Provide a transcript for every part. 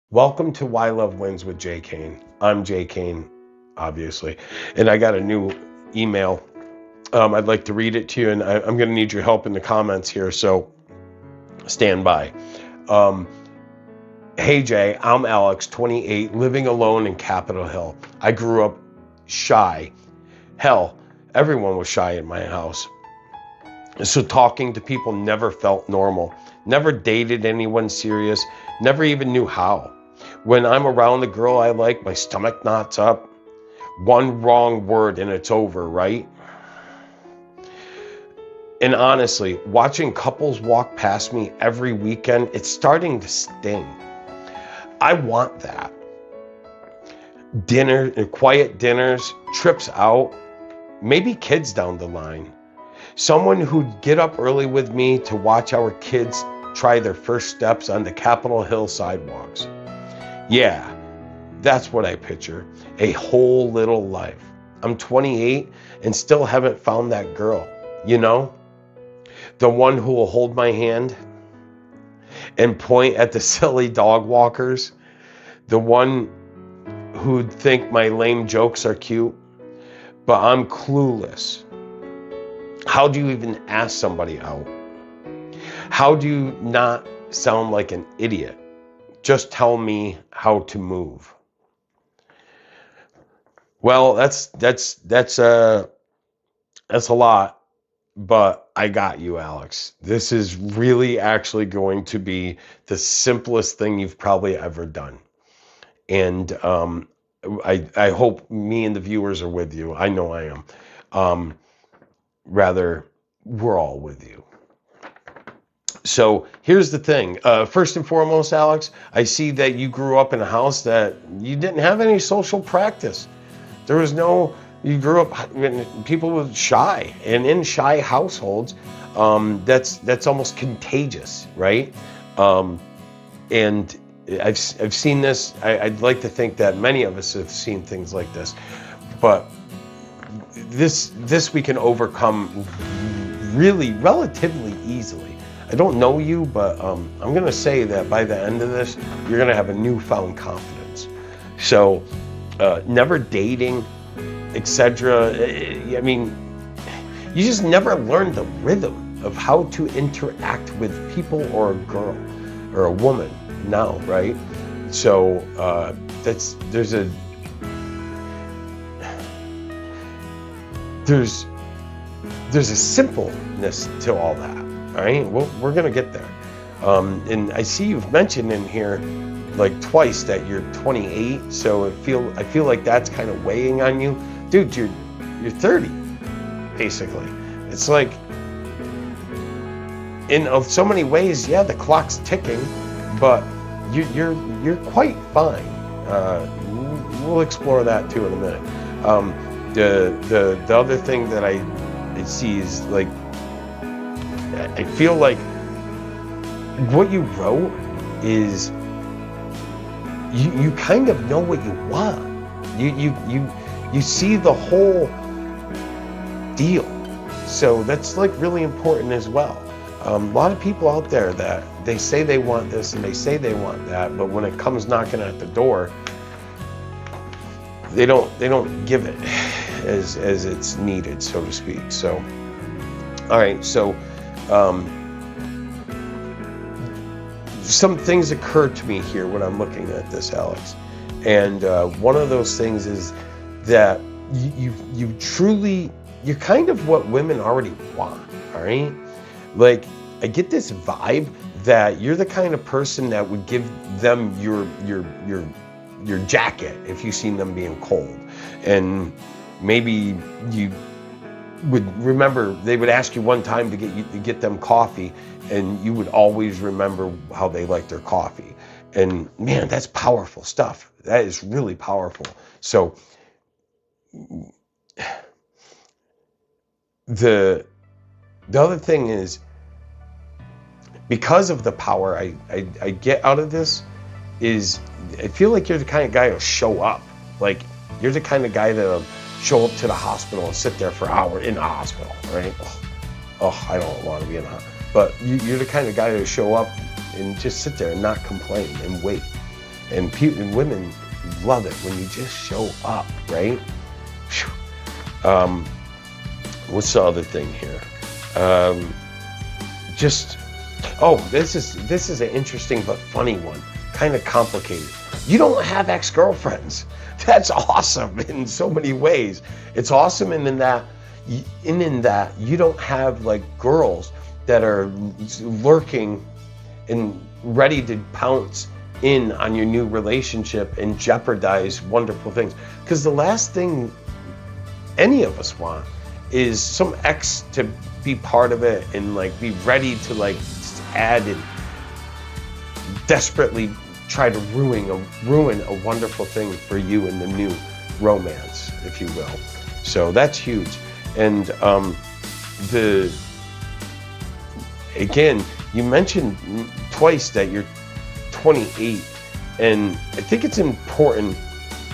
Welcome to Why Love Wins with Jay Kane. I'm Jay Kane, obviously, and I got a new email. I'd like to read it to you, and I'm going to need your help in the comments here, so stand by. Um, hey Jay, I'm Alex, 28, living alone in Capitol Hill. I grew up shy. Hell, everyone was shy in my house. So talking to people never felt normal. Never dated anyone serious. Never even knew how. When I'm around the girl I like, my stomach knots up. One wrong word and it's over, right? And honestly, watching couples walk past me every weekend, it's starting to sting. I want that. Quiet dinners, trips out, maybe kids down the line. Someone who'd get up early with me to watch our kids try their first steps on the Capitol Hill sidewalks. Yeah, that's what I picture. A whole little life. I'm 28 and still haven't found that girl, you know? The one who will hold my hand and point at the silly dog walkers. The one who'd think my lame jokes are cute. But I'm clueless. How do you even ask somebody out? How do you not sound like an idiot? Just tell me how to move. Well, that's a lot, but I got you, Alex. This is really actually going to be the simplest thing you've probably ever done. And I hope me and the viewers are with you. I know I am. Rather, we're all with you. So here's the thing. First and foremost, Alex, I see that you grew up in a house that you didn't have any social practice. There was no, you grew up, people were shy, and in shy households, that's almost contagious, right? And I've seen this. I'd like to think that many of us have seen things like this, but this we can overcome really relatively easily. I don't know you, but I'm going to say that by the end of this, you're going to have a newfound confidence. So, never dating, etc. I mean, you just never learned the rhythm of how to interact with people or a girl or a woman now, right? So there's a simpleness to all that. All right, well, we're gonna get there. And I see you've mentioned in here like twice that you're 28, so I feel like that's kind of weighing on you, dude. You're 30, basically. It's like in so many ways, yeah, the clock's ticking, but you're quite fine. We'll explore that too in a minute. The other thing that I see is like, I feel like what you wrote is you kind of know what you want. You see the whole deal. So that's like really important as well. A lot of people out there that they say they want this and they say they want that, but when it comes knocking at the door, they don't give it as it's needed, so to speak. So, all right, so some things occur to me here when I'm looking at this, Alex, and one of those things is that you truly, you're kind of what women already want. All right, like I get this vibe that you're the kind of person that would give them your jacket if you seen them being cold, and maybe you would remember they would ask you one time to get them coffee, and you would always remember how they like their coffee. And man, that's powerful stuff. That is really powerful. So the other thing is, because of the power I get out of this, is I feel like you're the kind of guy who'll show up. Like you're the kind of guy that'll show up to the hospital and sit there for hours in the hospital, right? Oh, I don't want to be in a hospital. But you're the kind of guy who'll show up and just sit there and not complain and wait. And women love it when you just show up, right? What's the other thing here? This is an interesting but funny one, kind of complicated. You don't have ex-girlfriends. That's awesome in so many ways. It's awesome in that you don't have like girls that are lurking and ready to pounce in on your new relationship and jeopardize wonderful things. Because the last thing any of us want is some ex to be part of it and like be ready to like add and desperately try to ruin a wonderful thing for you in the new romance, if you will. So that's huge. And again, you mentioned twice that you're 28, and I think it's important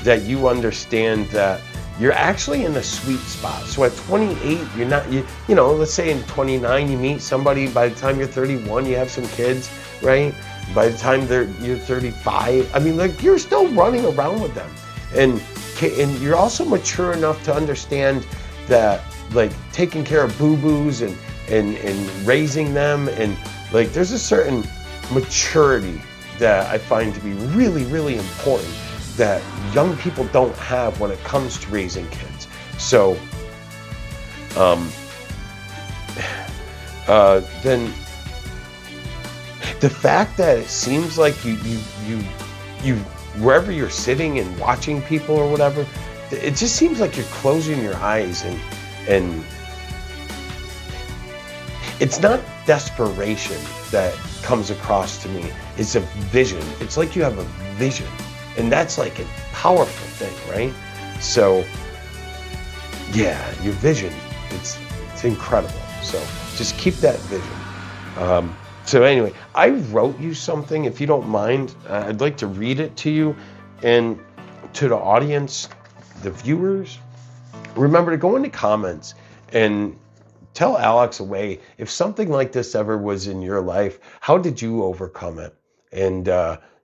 that you understand that you're actually in a sweet spot. So at 28, you're not, you know, let's say in 29, you meet somebody, by the time you're 31, you have some kids, right? By the time you're 35, I mean, like, you're still running around with them. And you're also mature enough to understand that, like, taking care of boo-boos and raising them, and like, there's a certain maturity that I find to be really, really important that young people don't have when it comes to raising kids. So then the fact that it seems like you wherever you're sitting and watching people or whatever, it just seems like you're closing your eyes and it's not desperation that comes across to me. It's a vision. It's like you have a vision. And that's like a powerful thing, right? So, yeah, your vision, it's incredible. So just keep that vision. So anyway, I wrote you something, if you don't mind. I'd like to read it to you and to the audience, the viewers. Remember to go into comments and tell Alex a way, if something like this ever was in your life, how did you overcome it? And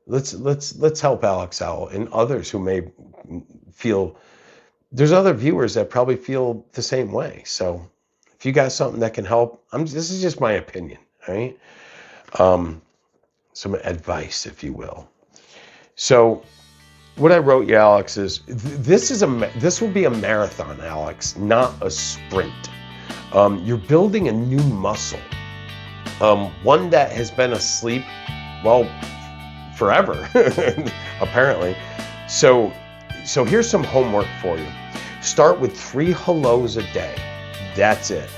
let's help Alex out and others who may feel, there's other viewers that probably feel the same way. So if you got something that can help, this is just my opinion, all right? Some advice, if you will. So what I wrote you, Alex, is this will be a marathon, Alex, not a sprint. You're building a new muscle, one that has been asleep, well, forever, apparently. So here's some homework for you. Start with 3 hellos a day. That's it.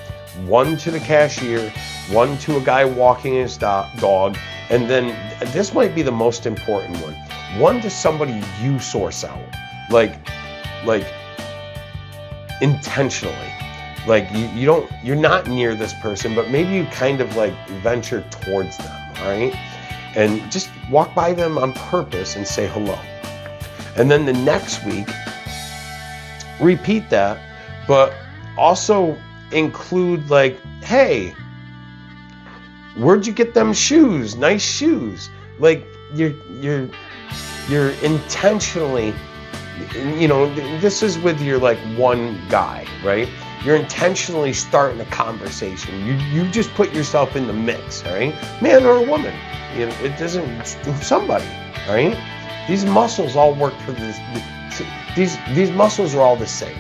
1 to the cashier, 1 to a guy walking his dog, and then this might be the most important one. 1 to somebody you source out, like intentionally. Like you're not near this person, but maybe you kind of like venture towards them, all right? And just walk by them on purpose and say hello. And then the next week, repeat that, but also include like, hey, where'd you get them shoes? Nice shoes. Like you're intentionally, you know, this is with your like one guy, right? You're intentionally starting a conversation. You just put yourself in the mix, all right? Man or a woman, you know, it doesn't, somebody, all right? These muscles all work for this. These muscles are all the same.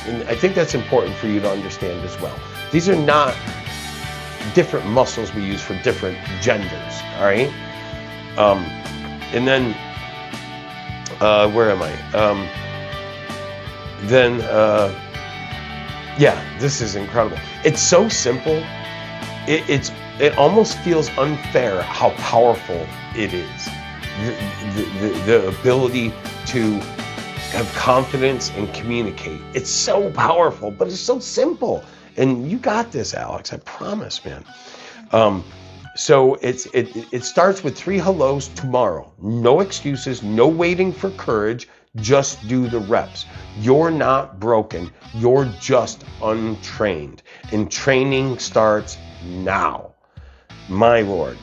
And I think that's important for you to understand as well. These are not different muscles we use for different genders, all right? And then, where am I? Yeah, this is incredible. It's so simple. It almost feels unfair how powerful it is. The ability to have confidence and communicate. It's so powerful, but it's so simple. And you got this, Alex. I promise, man. So it starts with 3 hellos tomorrow. No excuses, no waiting for courage. Just do the reps. You're not broken. You're just untrained. And training starts now. My Lord,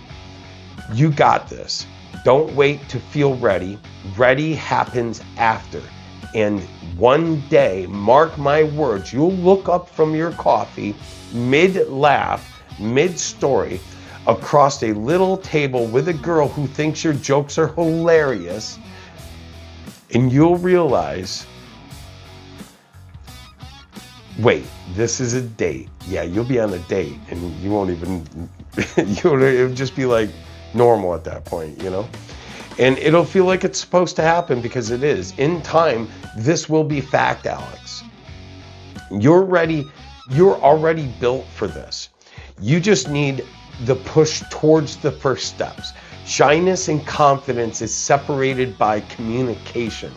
you got this. Don't wait to feel ready. Ready happens after. And one day, mark my words, you'll look up from your coffee, mid-laugh, mid-story, across a little table with a girl who thinks your jokes are hilarious, and you'll realize, wait, this is a date. Yeah, you'll be on a date, and you won't even, it'll just be like normal at that point, you know? And it'll feel like it's supposed to happen because it is. In time, this will be fact, Alex. You're ready. You're already built for this. You just need the push towards the first steps. Shyness and confidence is separated by communication.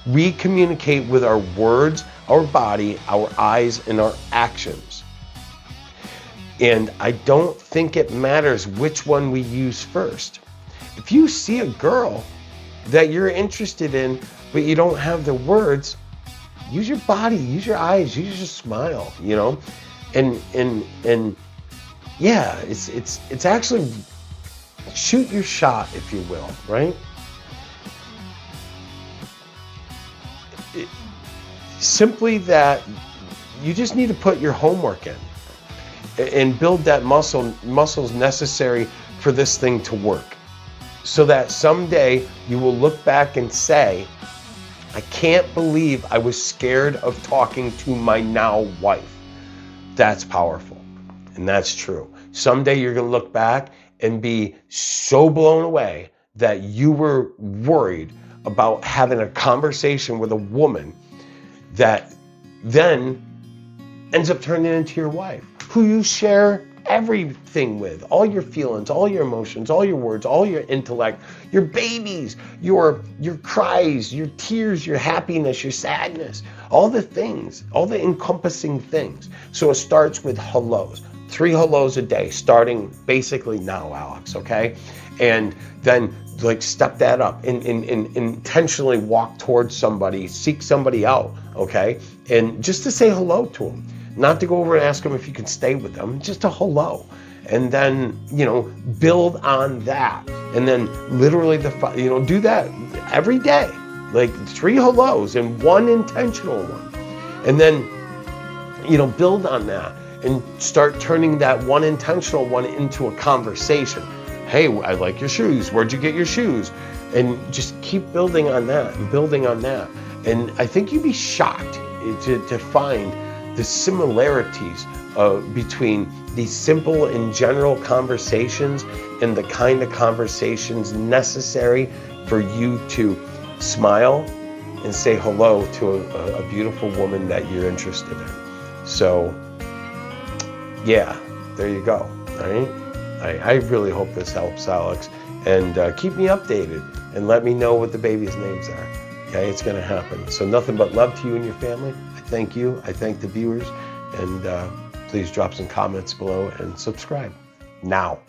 We communicate with our words, our body, our eyes, and our actions. And I don't think it matters which one we use first. If you see a girl that you're interested in, but you don't have the words, use your body, use your eyes, use your smile, you know? And yeah, it's actually shoot your shot, if you will, right? Simply that you just need to put your homework in and build that muscles necessary for this thing to work. So that someday you will look back and say, I can't believe I was scared of talking to my now wife. That's powerful. And that's true. Someday you're going to look back and be so blown away that you were worried about having a conversation with a woman that then ends up turning into your wife, who you share everything with, all your feelings, all your emotions, all your words, all your intellect, your babies, your cries, your tears, your happiness, your sadness, all the things, all the encompassing things. So it starts with hellos, 3 hellos a day, starting basically now, Alex, okay? And then like step that up and intentionally walk towards somebody, seek somebody out, okay? And just to say hello to them. Not to go over and ask them if you can stay with them, just a hello. And then, you know, build on that. And then literally, do that every day. Like 3 hellos and 1 intentional one. And then, build on that and start turning that 1 intentional one into a conversation. Hey, I like your shoes. Where'd you get your shoes? And just keep building on that and building on that. And I think you'd be shocked to find the similarities between these simple and general conversations and the kind of conversations necessary for you to smile and say hello to a beautiful woman that you're interested in. So, yeah, there you go. All right. I really hope this helps, Alex. And keep me updated and let me know what the babies' names are. Okay, it's going to happen. So nothing but love to you and your family. I thank you. I thank the viewers. And please drop some comments below and subscribe now.